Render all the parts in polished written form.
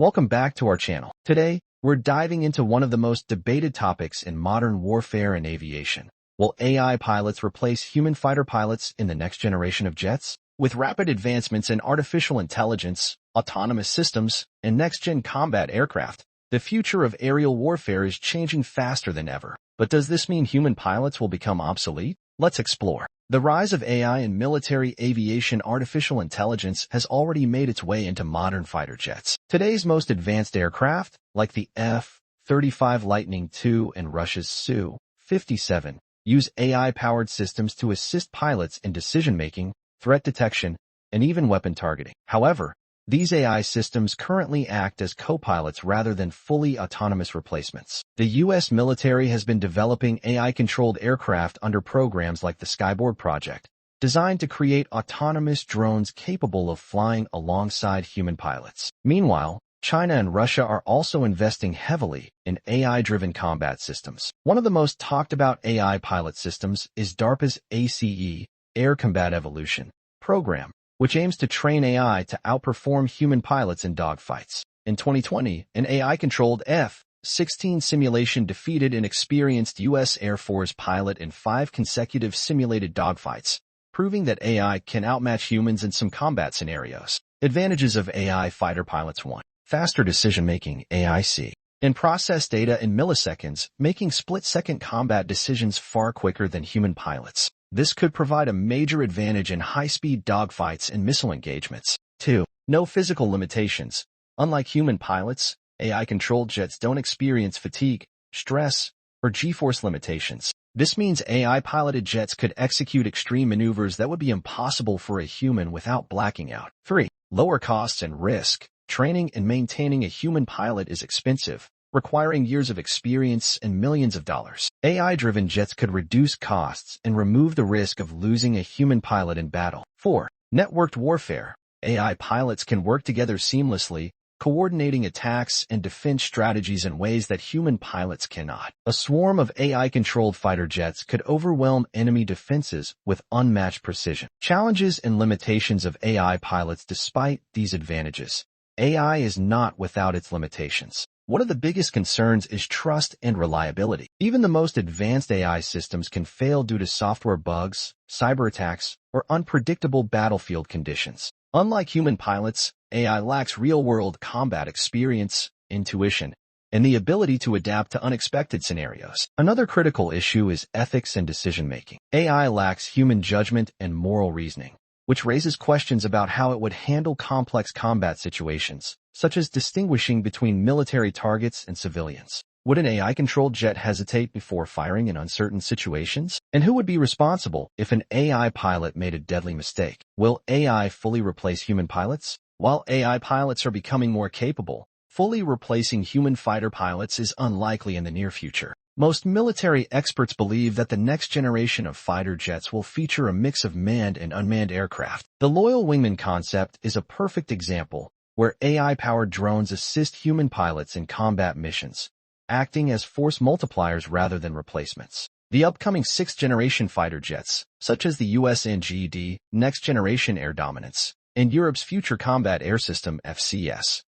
Welcome back to our channel. Today, we're diving into one of the most debated topics in modern warfare and aviation. Will AI pilots replace human fighter pilots in the next generation of jets? With rapid advancements in artificial intelligence, autonomous systems, and next-gen combat aircraft, the future of aerial warfare is changing faster than ever. But does this mean human pilots will become obsolete? Let's explore. The rise of AI in military aviation artificial intelligence has already made its way into modern fighter jets. Today's most advanced aircraft, like the F-35 Lightning II and Russia's Su-57, use AI-powered systems to assist pilots in decision-making, threat detection, and even weapon targeting. However, these AI systems currently act as co-pilots rather than fully autonomous replacements. The U.S. military has been developing AI-controlled aircraft under programs like the Skyborg project, designed to create autonomous drones capable of flying alongside human pilots. Meanwhile, China and Russia are also investing heavily in AI-driven combat systems. One of the most talked-about AI pilot systems is DARPA's ACE, Air Combat Evolution, program, which aims to train AI to outperform human pilots in dogfights. In 2020, an AI-controlled F-16 simulation defeated an experienced U.S. Air Force pilot in 5 consecutive simulated dogfights, proving that AI can outmatch humans in some combat scenarios. Advantages of AI fighter pilots: 1. Faster decision-making, AIC. And process data in milliseconds, making split-second combat decisions far quicker than human pilots. This could provide a major advantage in high-speed dogfights and missile engagements. 2. No physical limitations. Unlike human pilots, AI-controlled jets don't experience fatigue, stress, or G-force limitations. This means AI-piloted jets could execute extreme maneuvers that would be impossible for a human without blacking out. 3. Lower costs and risk. Training and maintaining a human pilot is expensive, requiring years of experience and millions of dollars. AI-driven jets could reduce costs and remove the risk of losing a human pilot in battle. 4. Networked warfare. AI pilots can work together seamlessly, coordinating attacks and defense strategies in ways that human pilots cannot. A swarm of AI-controlled fighter jets could overwhelm enemy defenses with unmatched precision. Challenges and limitations of AI pilots. Despite these advantages, AI is not without its limitations. One of the biggest concerns is trust and reliability. Even the most advanced AI systems can fail due to software bugs, cyber attacks, or unpredictable battlefield conditions. Unlike human pilots, AI lacks real-world combat experience, intuition, and the ability to adapt to unexpected scenarios. Another critical issue is ethics and decision-making. AI lacks human judgment and moral reasoning, which raises questions about how it would handle complex combat situations, such as distinguishing between military targets and civilians. Would an AI-controlled jet hesitate before firing in uncertain situations? And who would be responsible if an AI pilot made a deadly mistake? Will AI fully replace human pilots? While AI pilots are becoming more capable, fully replacing human fighter pilots is unlikely in the near future. Most military experts believe that the next generation of fighter jets will feature a mix of manned and unmanned aircraft. The loyal wingman concept is a perfect example, where AI-powered drones assist human pilots in combat missions, acting as force multipliers rather than replacements. The upcoming 6th-generation fighter jets, such as the US NGD, Next Generation Air Dominance, and Europe's Future Combat Air System FCS,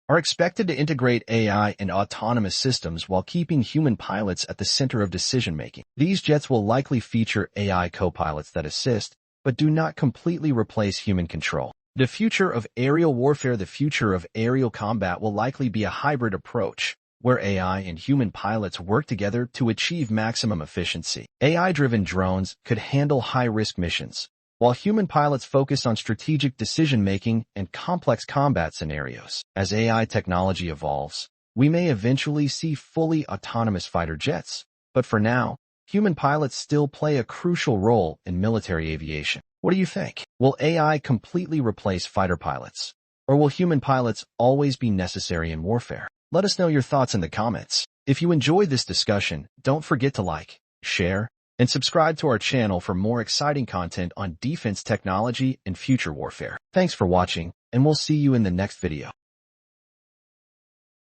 are expected to integrate AI and autonomous systems while keeping human pilots at the center of decision-making. These jets will likely feature AI co-pilots that assist, but do not completely replace human control. The future of aerial warfare. The future of aerial combat will likely be a hybrid approach, where AI and human pilots work together to achieve maximum efficiency. AI-driven drones could handle high-risk missions, while human pilots focus on strategic decision-making and complex combat scenarios. As AI technology evolves, we may eventually see fully autonomous fighter jets, but for now, human pilots still play a crucial role in military aviation. What do you think? Will AI completely replace fighter pilots, or will human pilots always be necessary in warfare? Let us know your thoughts in the comments. If you enjoyed this discussion, don't forget to like, share, and subscribe to our channel for more exciting content on defense technology and future warfare. Thanks for watching, and we'll see you in the next video.